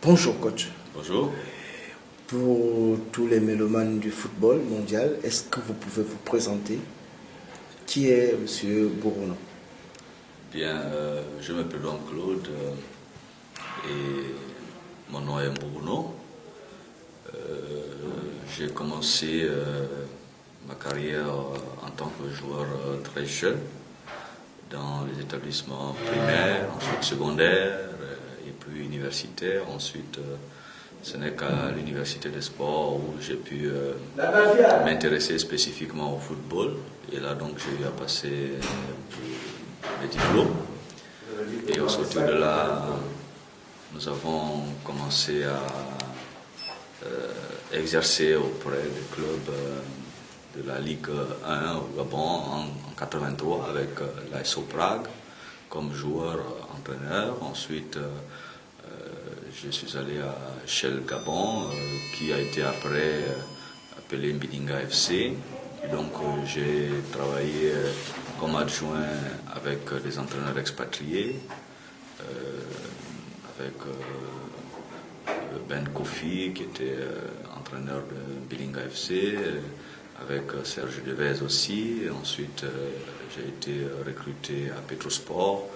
Bonjour coach. Bonjour. Pour tous les mélomanes du football mondial, est-ce que vous pouvez vous présenter? Qui est M. Bourouno? Bien, je m'appelle donc Claude et mon nom est Bourouno. J'ai commencé ma carrière en tant que joueur très jeune dans les établissements primaires, ensuite secondaires et puis universitaires. Ensuite, ce n'est qu'à l'université des sports où j'ai pu m'intéresser spécifiquement au football. Et là, donc, j'ai eu à passer mes diplômes. Et au sortir de là, nous avons commencé à exercer auprès des clubs de la Ligue 1 au Gabon en 83 avec l'ASO Prague comme joueur-entraîneur. Ensuite, je suis allé à Shell Gabon, qui a été après appelé Mbidinga FC. Et donc, j'ai travaillé comme adjoint avec des entraîneurs expatriés, avec Ben Kofi, qui était entraîneur de Mbidinga FC, avec Serge Devez aussi. Et ensuite, j'ai été recruté à Petrosport,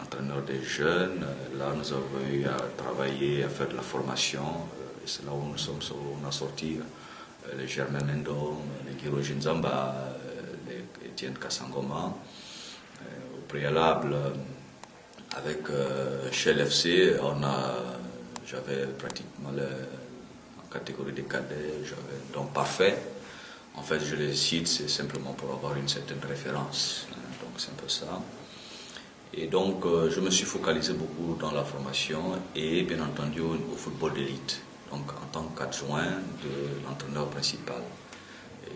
entraîneur des jeunes. Là, nous avons eu à travailler, à faire de la formation. Et c'est là où on a sorti les Germain Mendon, les Girojin Zamba, les Etienne Kassangoma. Au préalable, avec Shell FC, j'avais pratiquement en catégorie des cadets, j'avais donc parfait. En fait, je les cite, c'est simplement pour avoir une certaine référence. Donc, c'est un peu ça. Et donc, je me suis focalisé beaucoup dans la formation et bien entendu au football d'élite, donc en tant qu'adjoint de l'entraîneur principal.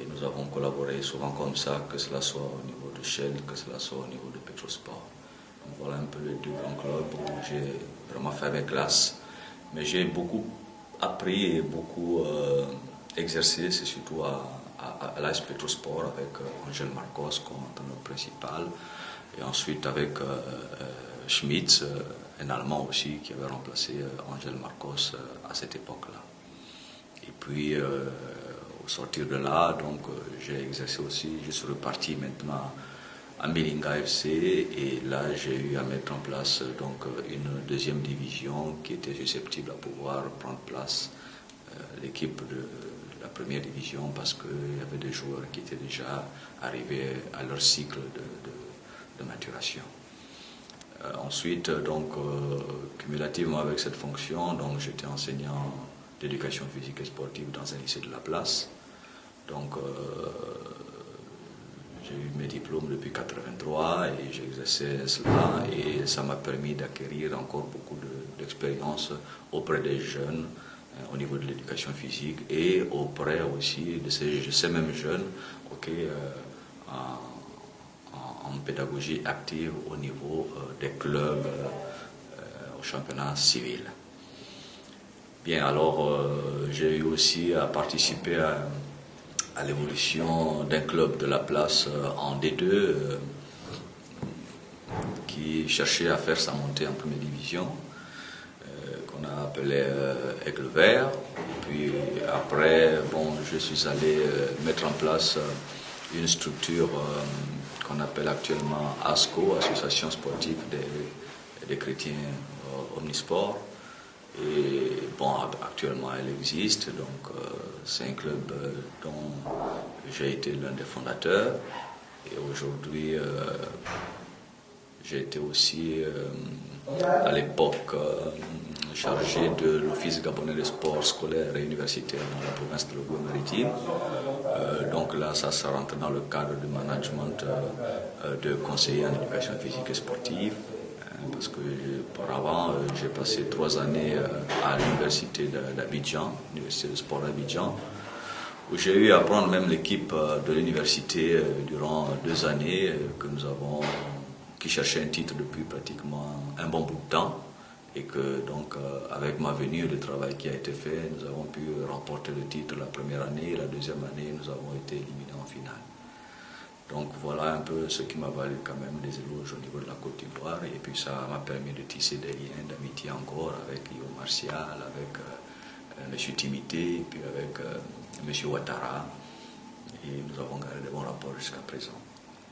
Et nous avons collaboré souvent comme ça, que cela soit au niveau de Shell, que cela soit au niveau de Petrosport. Donc voilà un peu les deux grands clubs où j'ai vraiment fait mes classes. Mais j'ai beaucoup appris et beaucoup exercé, c'est surtout à l'AS Petrosport avec Angel Marcos comme entraîneur principal. Et ensuite avec Schmitz, un Allemand aussi, qui avait remplacé Angel Marcos à cette époque-là. Et puis, au sortir de là, donc, j'ai exercé aussi, je suis reparti maintenant à Mbidinga FC, et là, j'ai eu à mettre en place donc, une deuxième division qui était susceptible à pouvoir prendre place l'équipe de la première division, parce qu'il y avait des joueurs qui étaient déjà arrivés à leur cycle de maturation. Ensuite, donc, cumulativement avec cette fonction, donc, j'étais enseignant d'éducation physique et sportive dans un lycée de la place. Donc, j'ai eu mes diplômes depuis 1983 et j'ai exercé cela, et ça m'a permis d'acquérir encore beaucoup d'expérience auprès des jeunes au niveau de l'éducation physique et auprès aussi de ces mêmes jeunes en pédagogie active au niveau des clubs au championnat civil. Bien, alors j'ai eu aussi à participer à l'évolution d'un club de la place en D2 qui cherchait à faire sa montée en première division, qu'on a appelé Aigle Vert. Et puis après, bon, je suis allé mettre en place une structure qu'on appelle actuellement ASCO, Association sportive des chrétiens omnisports. Et bon, actuellement elle existe, donc c'est un club dont j'ai été l'un des fondateurs. Et aujourd'hui, j'ai été aussi à l'époque chargé de l'Office gabonais des sports scolaires et universitaires dans la province de l'Ogo-Maritime. Donc là, ça rentre dans le cadre du management de conseiller en éducation physique et sportive. Parce que auparavant, j'ai passé 3 années à l'université d'Abidjan, l'université de sport d'Abidjan, où j'ai eu à prendre même l'équipe de l'université durant 2 années qui cherchait un titre depuis pratiquement un bon bout de temps. Et que donc, avec ma venue et le travail qui a été fait, nous avons pu remporter le titre la première année, et la deuxième année, nous avons été éliminés en finale. Donc voilà un peu ce qui m'a valu quand même des éloges au niveau de la Côte d'Ivoire. voir. Et puis ça m'a permis de tisser des liens d'amitié encore avec Yo Martial, avec M. Timité, et puis avec M. Ouattara. Et nous avons gardé de bons rapports jusqu'à présent.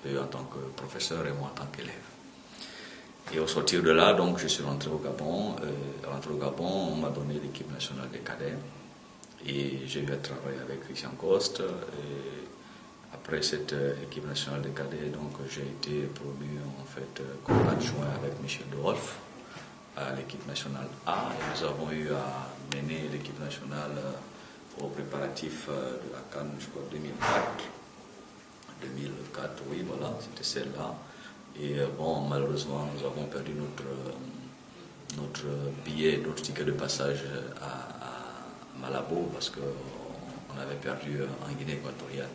Eux en tant que professeur et moi en tant qu'élève. Et au sortir de là, donc, je suis rentré au Gabon. Rentré au Gabon, on m'a donné l'équipe nationale des cadets. Et j'ai eu à travailler avec Christian Coste. Et après cette équipe nationale des cadets, donc, j'ai été promu en fait comme adjoint avec Michel de Wolf à l'équipe nationale A. Et nous avons eu à mener l'équipe nationale au préparatif de la CAN, je crois, 2004. 2004, oui, voilà, c'était celle-là. Et bon, malheureusement, nous avons perdu notre billet, notre ticket de passage à Malabo parce qu'on avait perdu en Guinée équatoriale.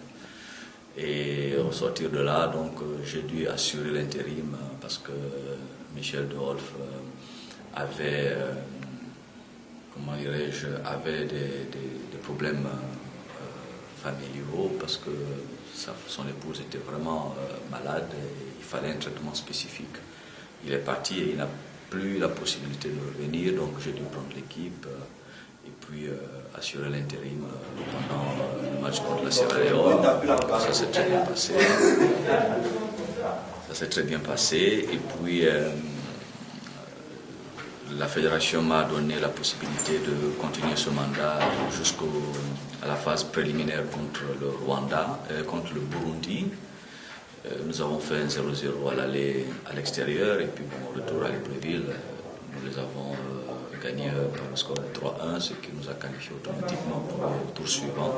Et au sortir de là, donc, j'ai dû assurer l'intérim parce que Michel de Wolf avait, comment dirais-je, avait des problèmes familiaux parce que son épouse était vraiment malade et il fallait un traitement spécifique. Il est parti et il n'a plus la possibilité de revenir, donc j'ai dû prendre l'équipe et puis assurer l'intérim pendant le match contre la Sierra Leone. Ça s'est très bien passé. Ça s'est très bien passé et puis la fédération m'a donné la possibilité de continuer ce mandat jusqu'à la phase préliminaire contre le Rwanda, contre le Burundi. Nous avons fait un 0-0 à l'aller à l'extérieur et puis bon, au retour à Libreville, nous les avons gagnés par le score de 3-1, ce qui nous a qualifiés automatiquement pour le tour suivant.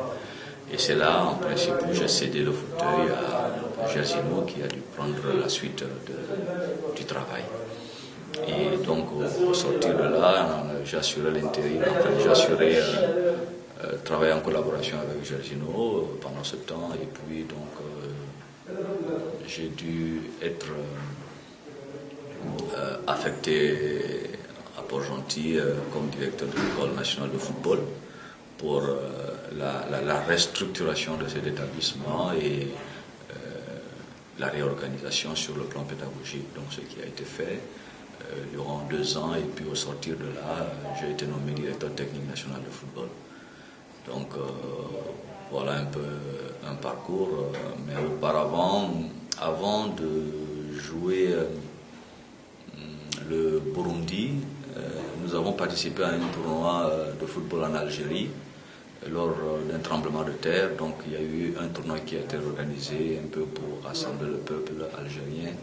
Et c'est là, en principe, où j'ai cédé le fauteuil à Gersino qui a dû prendre la suite du travail. Et donc, au sortir de là, j'ai assuré l'intérim, enfin, j'ai assuré travailler en collaboration avec Gersino pendant ce temps. Et puis, donc, j'ai dû être affecté à Port-Gentil comme directeur de l'École nationale de football pour la restructuration de cet établissement et la réorganisation sur le plan pédagogique. Donc, ce qui a été fait durant 2 ans, et puis au sortir de là, j'ai été nommé directeur technique national de football. Donc voilà un peu un parcours, mais auparavant, avant de jouer le Burundi, nous avons participé à un tournoi de football en Algérie lors d'un tremblement de terre. Donc il y a eu un tournoi qui a été organisé un peu pour rassembler le peuple algérien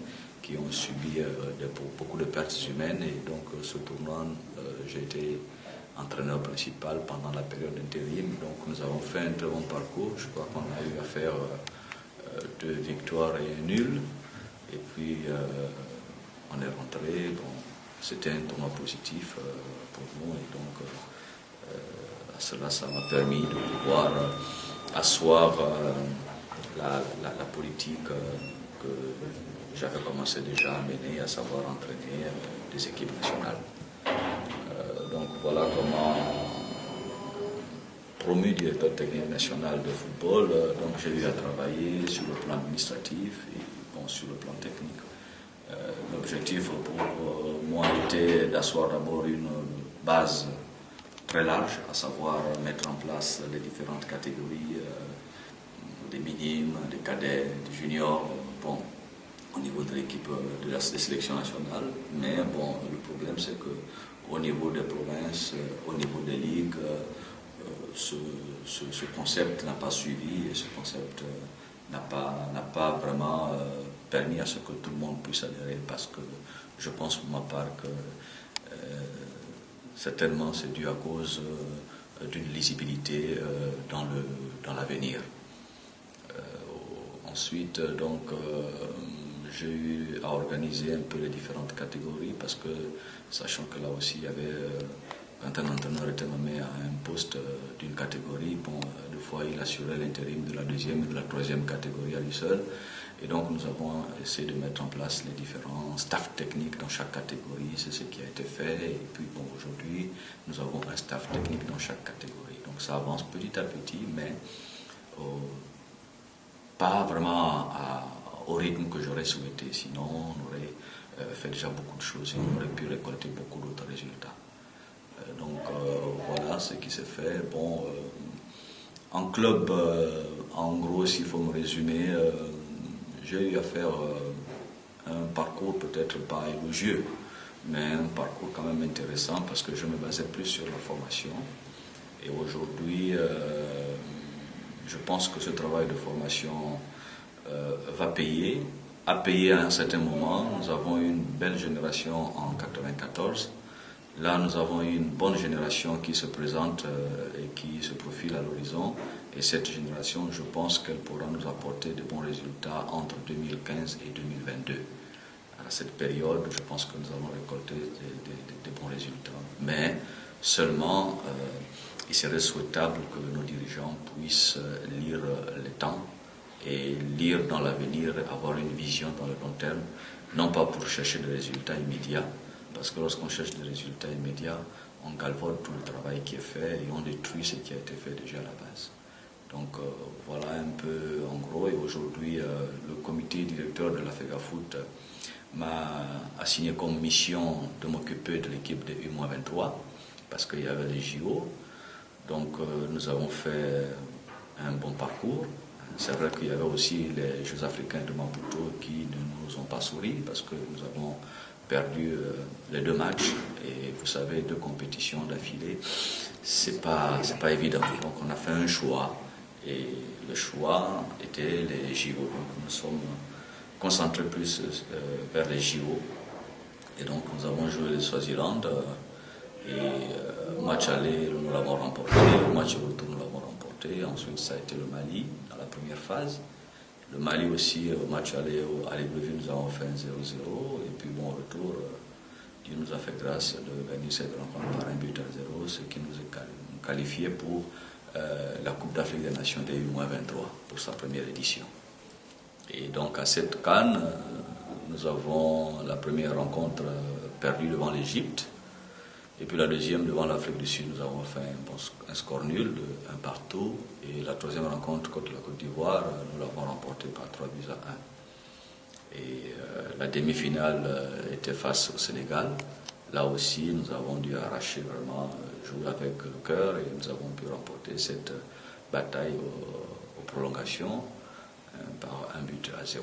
qui ont subi beaucoup de pertes humaines. Et donc ce tournoi, j'ai été entraîneur principal pendant la période d'intérim. Donc nous avons fait un très bon parcours. Je crois qu'on a eu à faire 2 victoires et un nul. Et puis on est rentré. Bon, c'était un tournoi positif pour nous. Et donc cela, ça m'a permis de pouvoir asseoir la politique que j'avais commencé déjà à mener, à savoir entraîner des équipes nationales. Donc voilà comment, promu directeur technique national de football, donc j'ai eu à travailler sur le plan administratif et bon, sur le plan technique. L'objectif pour moi était d'asseoir d'abord une base très large, à savoir mettre en place les différentes catégories des minimes, des cadets, des juniors, bon, au niveau de l'équipe de la sélection nationale. Mais bon, le problème c'est que au niveau des provinces, au niveau des ligues, ce concept n'a pas suivi et ce concept n'a pas vraiment permis à ce que tout le monde puisse adhérer, parce que je pense pour ma part que certainement c'est dû à cause d'une lisibilité dans l'avenir. Ensuite, donc, j'ai eu à organiser un peu les différentes catégories parce que, sachant que là aussi, il y avait, quand un entraîneur était nommé à un poste d'une catégorie, bon, des fois il assurait l'intérim de la 2e et de la 3e catégorie à lui seul. Et donc nous avons essayé de mettre en place les différents staffs techniques dans chaque catégorie, c'est ce qui a été fait. Et puis bon, aujourd'hui, nous avons un staff technique dans chaque catégorie. Donc ça avance petit à petit, mais pas vraiment au rythme que j'aurais souhaité. Sinon, on aurait fait déjà beaucoup de choses et on aurait pu récolter beaucoup d'autres résultats. Donc voilà ce qui s'est fait. Bon, en club, en gros, s'il faut me résumer, j'ai eu à faire un parcours peut-être pas élogieux, mais un parcours quand même intéressant parce que je me basais plus sur la formation. Et aujourd'hui, je pense que ce travail de formation va payer, a payé à un certain moment. Nous avons eu une belle génération en 1994. Là, nous avons eu une bonne génération qui se présente et qui se profile à l'horizon. Et cette génération, je pense qu'elle pourra nous apporter de bons résultats entre 2015 et 2022. À cette période, je pense que nous allons récolter des bons résultats. Mais seulement, il serait souhaitable que nos dirigeants puissent lire les temps et lire dans l'avenir, avoir une vision dans le long terme, non pas pour chercher des résultats immédiats, parce que lorsqu'on cherche des résultats immédiats, on galvaude tout le travail qui est fait et on détruit ce qui a été fait déjà à la base. Donc voilà un peu en gros. Et aujourd'hui, le comité directeur de la FEGAFOOT m'a assigné comme mission de m'occuper de l'équipe de U-23 parce qu'il y avait les JO. Donc nous avons fait un bon parcours. C'est vrai qu'il y avait aussi les Jeux africains de Maputo qui ne nous ont pas souri parce que nous avons perdu les 2 matchs et vous savez, 2 compétitions d'affilée, c'est pas évident. Donc on a fait un choix et le choix était les JO. Donc nous sommes concentrés plus vers les JO et donc nous avons joué le Swaziland et match aller nous l'avons remporté, le match retour nous l'avons remporté. Ensuite ça a été le Mali dans la première phase. Le Mali aussi, au match aller à Libreville, nous avons fait un 0-0. Et puis bon, retour, Dieu nous a fait grâce de gagner cette rencontre par 1-0, ce qui nous a qualifié pour la Coupe d'Afrique des Nations des U-23 pour sa première édition. Et donc à cette CAN, nous avons la première rencontre perdue devant l'Égypte. Et puis la deuxième devant l'Afrique du Sud, nous avons fait un score nul, 1-1. Et la troisième rencontre contre la Côte d'Ivoire, nous l'avons remportée par 3-1. Et la demi-finale était face au Sénégal. Là aussi, nous avons dû arracher vraiment, jouer avec le cœur et nous avons pu remporter cette bataille aux prolongations par 1-0.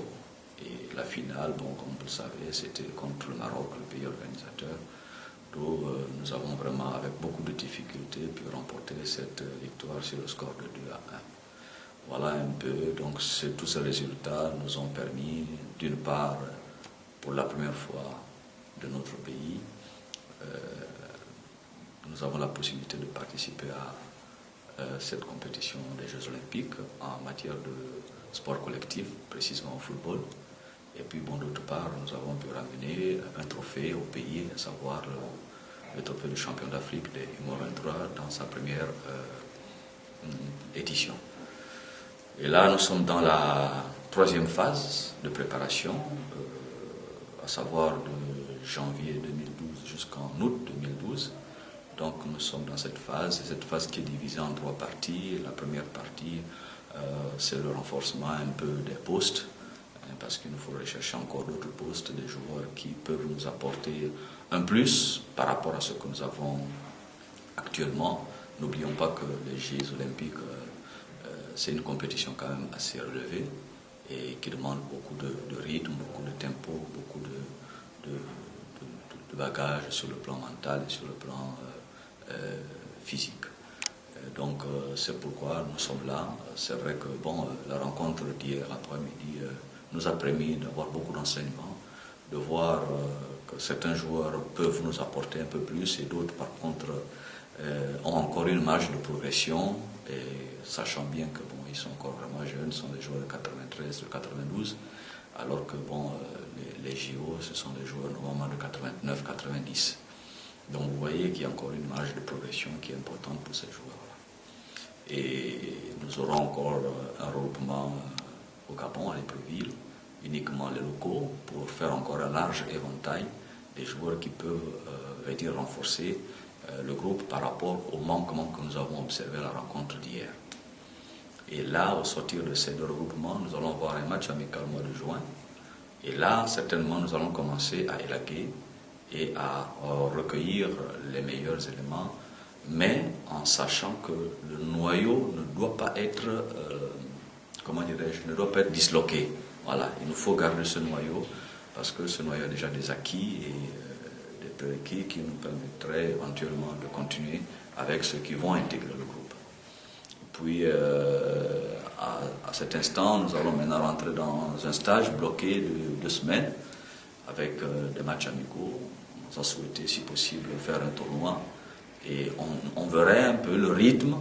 Et la finale, bon, comme vous le savez, c'était contre le Maroc, le pays organisateur. Où nous avons vraiment, avec beaucoup de difficultés, pu remporter cette victoire sur le score de 2-1. Voilà un peu, donc tous ces résultats nous ont permis, d'une part, pour la première fois de notre pays, nous avons la possibilité de participer à cette compétition des Jeux Olympiques en matière de sport collectif, précisément au football. Et puis, bon, d'autre part, nous avons pu ramener un trophée au pays, à savoir le trophée de champion d'Afrique des U-23 dans sa première édition. Et là, nous sommes dans la troisième phase de préparation, à savoir de janvier 2012 jusqu'en août 2012. Donc, nous sommes dans cette phase qui est divisée en 3 parties. La première partie, c'est le renforcement un peu des postes, parce qu'il nous faut rechercher encore d'autres postes, des joueurs qui peuvent nous apporter un plus par rapport à ce que nous avons actuellement. N'oublions pas que les Jeux Olympiques, c'est une compétition quand même assez relevée et qui demande beaucoup de rythme, beaucoup de tempo, beaucoup de bagages sur le plan mental et sur le plan physique. Donc c'est pourquoi nous sommes là. C'est vrai que bon, la rencontre d'hier après-midi nous a permis d'avoir beaucoup d'enseignements, de voir que certains joueurs peuvent nous apporter un peu plus et d'autres par contre ont encore une marge de progression, et sachant bien que bon, ils sont encore vraiment jeunes, ce sont des joueurs de 93, de 92, alors que bon, les JO, ce sont des joueurs normalement de 89, 90. Donc vous voyez qu'il y a encore une marge de progression qui est importante pour ces joueurs-là. Et nous aurons encore un regroupement au Gabon, à Libreville, uniquement les locaux, pour faire encore un large éventail des joueurs qui peuvent renforcer le groupe par rapport au manquement que nous avons observé à la rencontre d'hier. Et là, au sortir de ces 2 regroupements, nous allons avoir un match amical au mois de juin. Et là, certainement, nous allons commencer à élaguer et à recueillir les meilleurs éléments, mais en sachant que le noyau ne doit pas être, ne doit pas être disloqué. Voilà, il nous faut garder ce noyau, parce que ce noyau a déjà des acquis et des prérequis qui nous permettraient éventuellement de continuer avec ceux qui vont intégrer le groupe. Puis, à cet instant, nous allons maintenant rentrer dans un stage bloqué de 2 semaines avec des matchs amicaux. On nous a souhaité, si possible, faire un tournoi et on verrait un peu le rythme,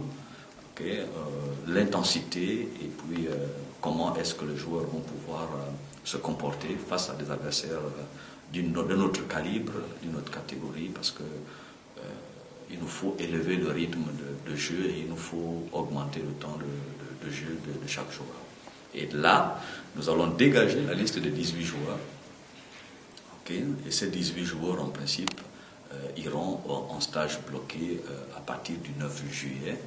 l'intensité et puis comment est-ce que les joueurs vont pouvoir se comporter face à des adversaires de notre calibre, d'une autre catégorie, parce que il nous faut élever le rythme de jeu et il nous faut augmenter le temps de jeu de chaque joueur. Et là, nous allons dégager la liste de 18 joueurs. Et ces 18 joueurs, en principe, iront en stage bloqué à partir du 9 juillet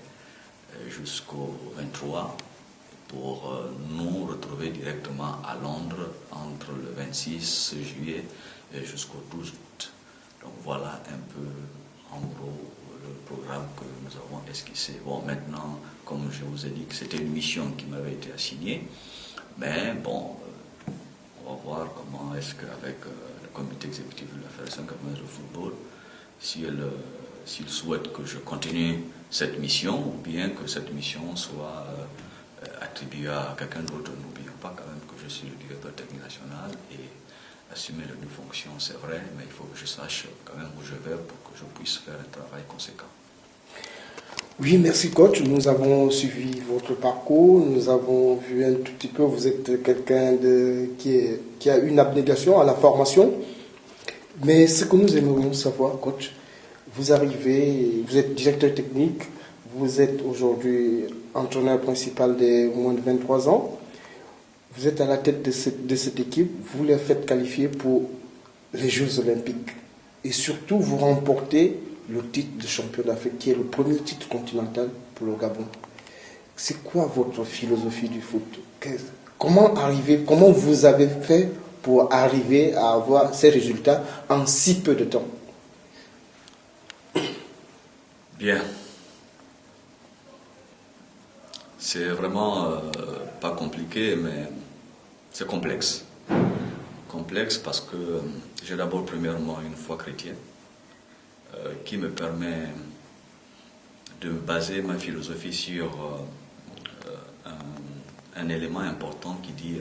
jusqu'au 23 pour nous retrouver directement à Londres entre le 26 juillet jusqu'au 12 août. Donc voilà un peu, en gros, le programme que nous avons esquissé. Bon, maintenant, comme je vous ai dit que c'était une mission qui m'avait été assignée, mais bon, on va voir comment est-ce qu'avec le comité exécutif de la Fédération camerounaise de football, s'il souhaite que je continue cette mission ou bien que cette mission soit attribuée à quelqu'un d'autre. N'oublions pas quand même que je suis le directeur technique national et assumer les 2 fonctions, c'est vrai, mais il faut que je sache quand même où je vais pour que je puisse faire un travail conséquent. Oui, merci coach. Nous avons suivi votre parcours, nous avons vu un tout petit peu, vous êtes quelqu'un qui a une abnégation à la formation. Mais ce que nous aimerions savoir, coach, vous arrivez, vous êtes directeur technique, vous êtes aujourd'hui entraîneur principal des moins de 23 ans, vous êtes à la tête de cette équipe, vous les faites qualifier pour les Jeux Olympiques. Et surtout, vous remportez le titre de champion d'Afrique, qui est le premier titre continental pour le Gabon. C'est quoi votre philosophie du foot? Comment vous avez fait pour arriver à avoir ces résultats en si peu de temps? Bien. C'est vraiment pas compliqué, mais c'est complexe. Complexe parce que j'ai d'abord premièrement une foi chrétienne qui me permet de baser ma philosophie sur un élément important qui dit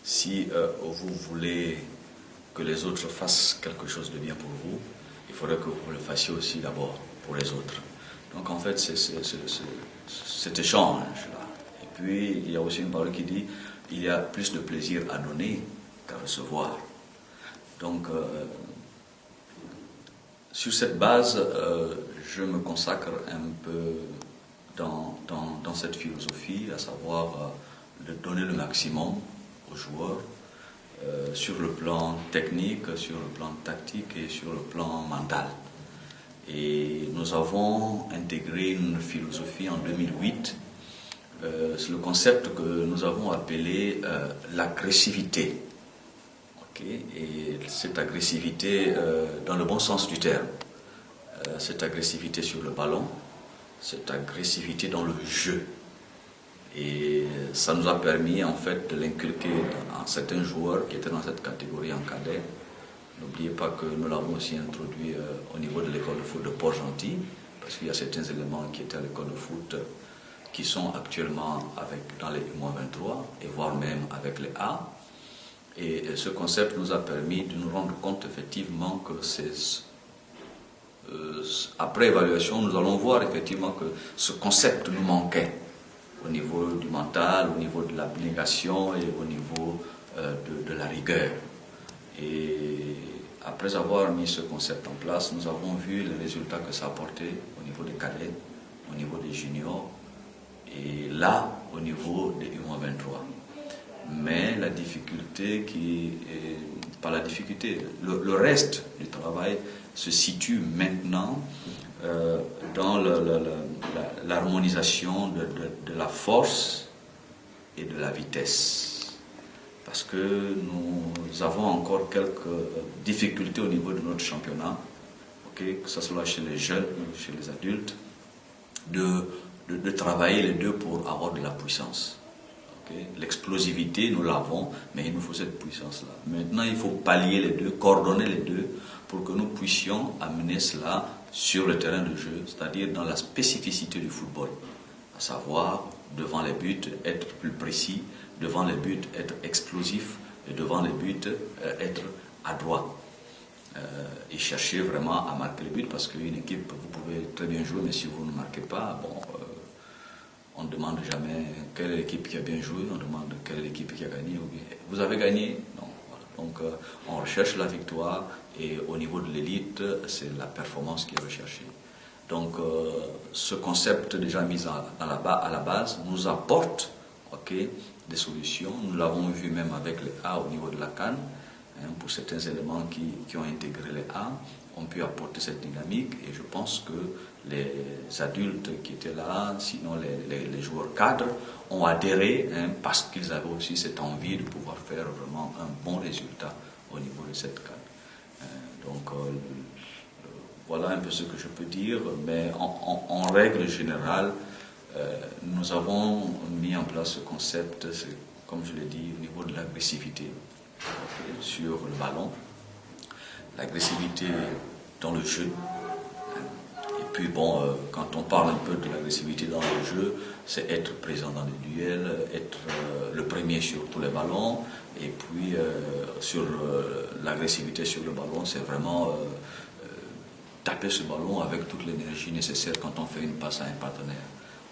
si vous voulez que les autres fassent quelque chose de bien pour vous, il faudrait que vous le fassiez aussi d'abord pour les autres. Donc en fait, c'est cet échange-là. Et puis, il y a aussi une parole qui dit il y a plus de plaisir à donner qu'à recevoir. Donc, sur cette base, je me consacre un peu dans cette philosophie, à savoir de donner le maximum aux joueurs sur le plan technique, sur le plan tactique et sur le plan mental. Et nous avons intégré une philosophie en 2008, c'est le concept que nous avons appelé l'agressivité. Et cette agressivité dans le bon sens du terme, cette agressivité sur le ballon, cette agressivité dans le jeu. Et ça nous a permis en fait de l'inculquer à certains joueurs qui étaient dans cette catégorie en cadet. N'oubliez pas que nous l'avons aussi introduit au niveau de l'école de foot de Port-Gentil, parce qu'il y a certains éléments qui étaient à l'école de foot qui sont actuellement dans les U-23 et voire même avec les A. Et ce concept nous a permis de nous rendre compte effectivement que après évaluation, nous allons voir effectivement que ce concept nous manquait au niveau du mental, au niveau de l'abnégation et au niveau de la rigueur. Et après avoir mis ce concept en place, nous avons vu les résultats que ça apportait au niveau des cadets, au niveau des juniors et là, au niveau des U-23. Mais la difficulté pas la difficulté, le reste du travail se situe maintenant dans l'harmonisation de la force et de la vitesse. parce que nous avons encore quelques difficultés au niveau de notre championnat, okay, que ce soit chez les jeunes ou chez les adultes, de travailler les deux pour avoir de la puissance. Okay. L'explosivité, nous l'avons, mais il nous faut cette puissance-là. Maintenant, il faut pallier les deux, coordonner les deux, pour que nous puissions amener cela sur le terrain de jeu, c'est-à-dire dans la spécificité du football, à savoir, devant les buts, être plus précis, devant les buts, être explosif, et devant les buts, être adroit. Et chercher vraiment à marquer les buts, parce qu'une équipe, vous pouvez très bien jouer, mais si vous ne marquez pas, bon, on ne demande jamais quelle est l'équipe qui a bien joué, on demande quelle est l'équipe qui a gagné. Ou bien, vous avez gagné? Non. Voilà. Donc on recherche la victoire, et au niveau de l'élite, c'est la performance qui est recherchée. Donc ce concept déjà mis à la base nous apporte, okay, des solutions. Nous l'avons vu même avec les A au niveau de la CAN. Pour certains éléments qui ont intégré les A, ont pu apporter cette dynamique, et je pense que les adultes qui étaient là, sinon les joueurs cadres, ont adhéré, parce qu'ils avaient aussi cette envie de pouvoir faire vraiment un bon résultat au niveau de cette CAN. Donc voilà un peu ce que je peux dire, mais en règle générale, nous avons mis en place ce concept, comme je l'ai dit, au niveau de l'agressivité. Okay, sur le ballon, l'agressivité dans le jeu. Et puis bon, quand on parle un peu de l'agressivité dans le jeu, c'est être présent dans les duels, être le premier sur tous les ballons, et puis sur l'agressivité sur le ballon, c'est vraiment taper ce ballon avec toute l'énergie nécessaire quand on fait une passe à un partenaire.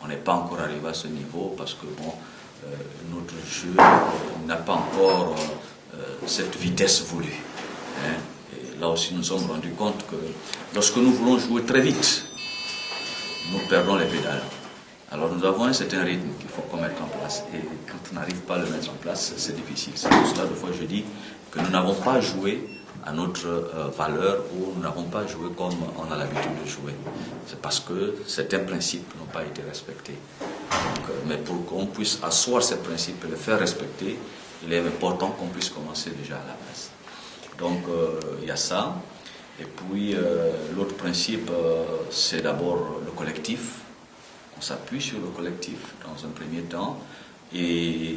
On n'est pas encore arrivé à ce niveau, parce que bon, notre jeu n'a pas encore cette vitesse voulue. Et là aussi, nous nous sommes rendus compte que lorsque nous voulons jouer très vite, nous perdons les pédales. Alors nous avons un certain rythme qu'il faut qu'on mette en place. Et quand on n'arrive pas à le mettre en place, c'est difficile. C'est pour cela, des fois, je dis que nous n'avons pas joué à notre valeur, ou nous n'avons pas joué comme on a l'habitude de jouer. C'est parce que certains principes n'ont pas été respectés. Donc, mais pour qu'on puisse asseoir ces principes et les faire respecter, il est important qu'on puisse commencer déjà à la base. Donc il y a ça. Et puis l'autre principe, c'est d'abord le collectif. On s'appuie sur le collectif dans un premier temps, et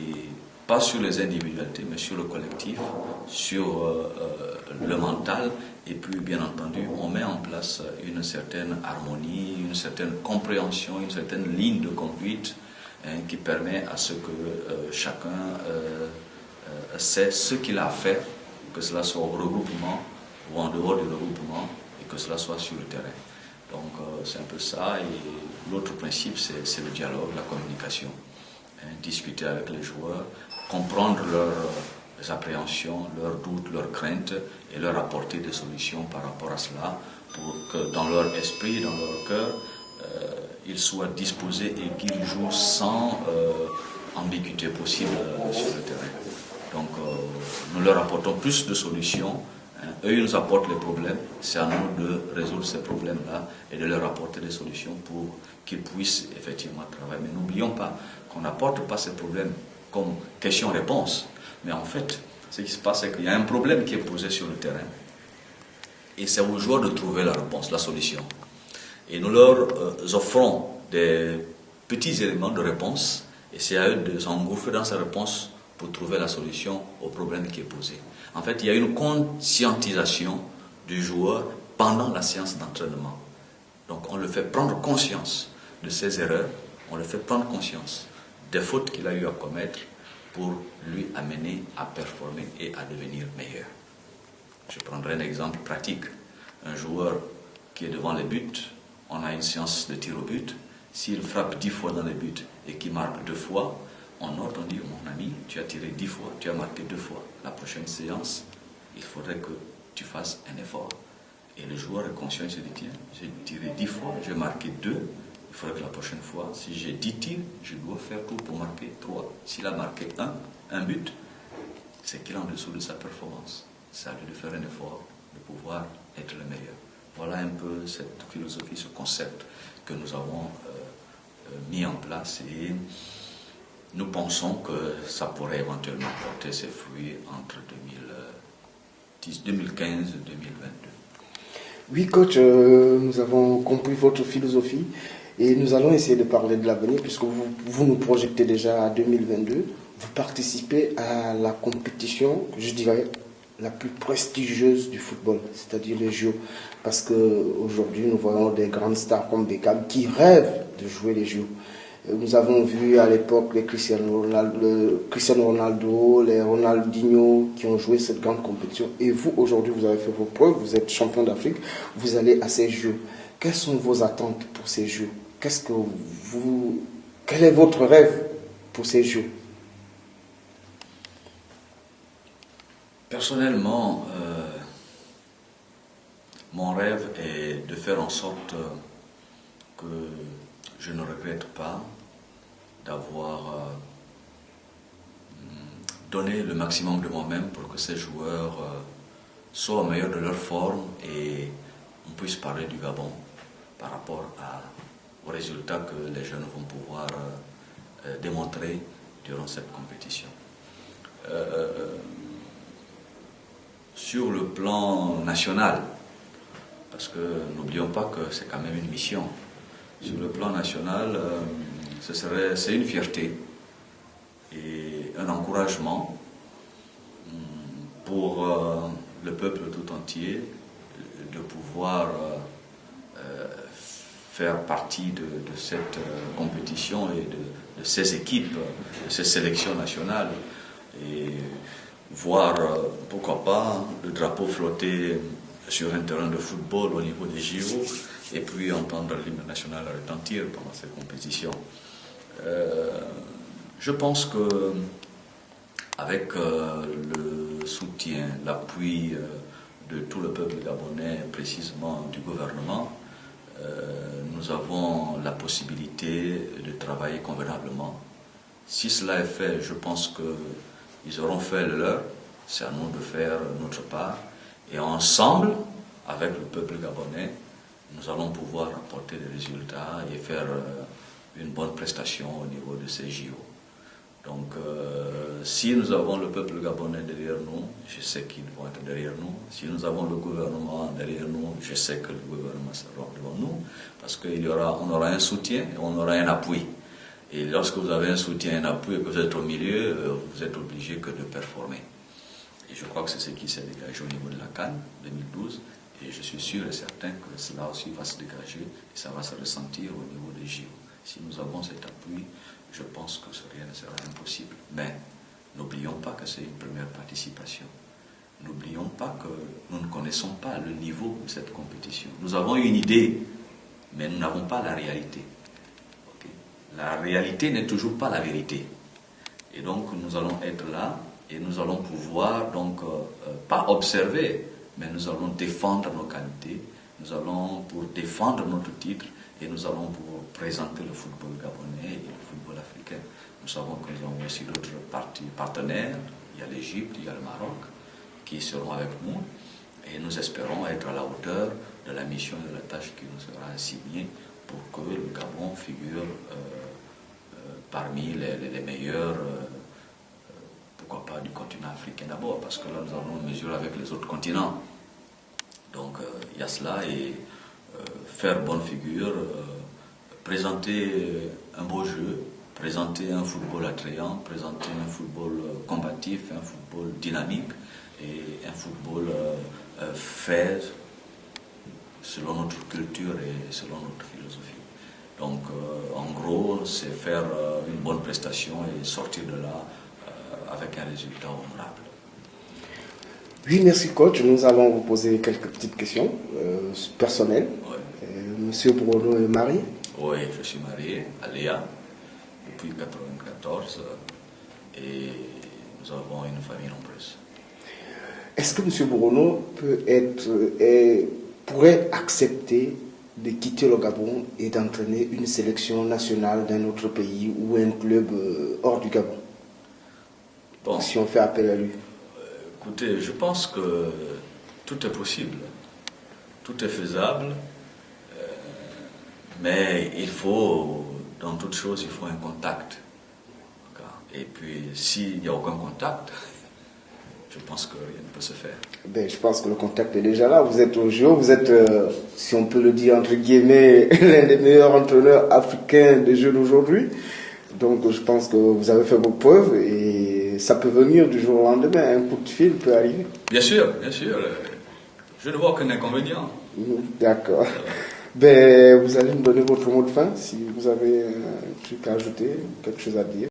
pas sur les individualités, mais sur le collectif, sur le mental. Et puis bien entendu, on met en place une certaine harmonie, une certaine compréhension, une certaine ligne de conduite, qui permet à ce que chacun sait ce qu'il a à faire, que cela soit au regroupement ou en dehors du regroupement, et que cela soit sur le terrain. Donc c'est un peu ça. Et l'autre principe, c'est le dialogue, la communication. Discuter avec les joueurs, comprendre leurs appréhensions, leurs doutes, leurs craintes, et leur apporter des solutions par rapport à cela, pour que dans leur esprit, dans leur cœur, ils soient disposés et qu'ils jouent sans ambiguïté possible sur le terrain. Donc nous leur apportons plus de solutions. Eux, ils nous apportent les problèmes. C'est à nous de résoudre ces problèmes-là et de leur apporter des solutions pour qu'ils puissent effectivement travailler. Mais n'oublions pas qu'on n'apporte pas ces problèmes comme question-réponse. Mais en fait, ce qui se passe, c'est qu'il y a un problème qui est posé sur le terrain. Et c'est aux joueurs de trouver la réponse, la solution. Et nous leur offrons des petits éléments de réponse, et c'est à eux de s'engouffrer dans ces réponses pour trouver la solution au problème qui est posé. En fait, il y a une conscientisation du joueur pendant la séance d'entraînement. Donc on le fait prendre conscience de ses erreurs, on le fait prendre conscience des fautes qu'il a eu à commettre pour lui amener à performer et à devenir meilleur. Je prendrai un exemple pratique. Un joueur qui est devant les buts, on a une séance de tir au but. S'il frappe 10 fois dans les buts et qu'il marque 2 fois, on note, on dit, mon ami, tu as tiré 10 fois, tu as marqué 2 fois. La prochaine séance, il faudrait que tu fasses un effort. Et le joueur est conscient, il se dit, tiens, j'ai tiré 10 fois, j'ai marqué 2. Il faudrait que la prochaine fois, si j'ai 10 tirs, je dois faire tout pour marquer 3. S'il a marqué un but, c'est qu'il est en dessous de sa performance. C'est à lui de faire un effort, de pouvoir être le meilleur. Voilà un peu cette philosophie, ce concept que nous avons mis en place. Et nous pensons que ça pourrait éventuellement porter ses fruits entre 2015 et 2022. Oui, coach, nous avons compris votre philosophie et nous allons essayer de parler de l'avenir puisque vous nous projetez déjà à 2022. Vous participez à la compétition, je dirais, la plus prestigieuse du football, c'est-à-dire les JO. Parce qu'aujourd'hui, nous voyons des grandes stars comme Beckham qui rêvent de jouer les JO. Nous avons vu à l'époque les Cristiano Ronaldo, les Ronaldinho qui ont joué cette grande compétition. Et vous, aujourd'hui, vous avez fait vos preuves, vous êtes champion d'Afrique, vous allez à ces Jeux. Quelles sont vos attentes pour ces Jeux? Quel est votre rêve pour ces Jeux? Personnellement, mon rêve est de faire en sorte que je ne regrette pas d'avoir donné le maximum de moi-même pour que ces joueurs soient au meilleur de leur forme et on puisse parler du Gabon par rapport aux résultats que les jeunes vont pouvoir démontrer durant cette compétition. Sur le plan national, parce que n'oublions pas que c'est quand même une mission. Sur le plan national, c'est une fierté et un encouragement pour le peuple tout entier de pouvoir faire partie de cette compétition et de ces équipes, de ces sélections nationales et voir, pourquoi pas, le drapeau flotter sur un terrain de football au niveau des JO et puis entendre l'hymne national retentir pendant ces compétitions. Je pense que avec le soutien, l'appui de tout le peuple gabonais, précisément du gouvernement, nous avons la possibilité de travailler convenablement. Si cela est fait, je pense qu'ils auront fait le leur, c'est à nous de faire notre part, et ensemble, avec le peuple gabonais, nous allons pouvoir apporter des résultats et faire une bonne prestation au niveau de ces JO. Donc, si nous avons le peuple gabonais derrière nous, je sais qu'ils vont être derrière nous. Si nous avons le gouvernement derrière nous, je sais que le gouvernement sera devant nous, parce qu'on aura un soutien et on aura un appui. Et lorsque vous avez un soutien et un appui et que vous êtes au milieu, vous êtes obligé que de performer. Et je crois que c'est ce qui s'est dégagé au niveau de la CAN 2012. Et je suis sûr et certain que cela aussi va se dégager et ça va se ressentir au niveau des JO. Si nous avons cet appui, je pense que rien ne sera impossible. Mais n'oublions pas que c'est une première participation. N'oublions pas que nous ne connaissons pas le niveau de cette compétition. Nous avons une idée, mais nous n'avons pas la réalité. Okay? La réalité n'est toujours pas la vérité. Et donc nous allons être là et nous allons pouvoir donc pas observer, mais nous allons défendre nos qualités, nous allons pour défendre notre titre et nous allons pour présenter le football gabonais et le football africain. Nous savons que nous avons aussi d'autres partenaires, il y a l'Égypte, il y a le Maroc, qui seront avec nous et nous espérons être à la hauteur de la mission et de la tâche qui nous sera assignée pour que le Gabon figure parmi les meilleurs, pourquoi pas du continent africain d'abord, parce que là nous allons mesurer avec les autres continents. Donc il y a cela et faire bonne figure, présenter un beau jeu, présenter un football attrayant, présenter un football combatif, un football dynamique et un football fait selon notre culture et selon notre philosophie. Donc en gros, c'est faire une bonne prestation et sortir de là avec un résultat honorable. Oui, merci coach. Nous allons vous poser quelques petites questions personnelles. Ouais. Monsieur Bruno est marié? Oui, je suis marié à Léa depuis 1994 et nous avons une famille nombreuse. Est-ce que Monsieur Bruno pourrait accepter de quitter le Gabon et d'entraîner une sélection nationale d'un autre pays ou un club hors du Gabon? Bon. Si on fait appel à lui. Écoutez, je pense que tout est possible, tout est faisable, mais il faut, dans toute chose, il faut un contact. Et puis, s'il n'y a aucun contact, je pense que rien ne peut se faire. Ben, je pense que le contact est déjà là. Vous êtes au JO, vous êtes, si on peut le dire entre guillemets, l'un des meilleurs entraîneurs africains des Jeux d'aujourd'hui. Donc je pense que vous avez fait vos preuves et ça peut venir du jour au lendemain. Un coup de fil peut arriver. Bien sûr, bien sûr. Je ne vois aucun inconvénient. D'accord. Ben, vous allez me donner votre mot de fin si vous avez un truc à ajouter, quelque chose à dire.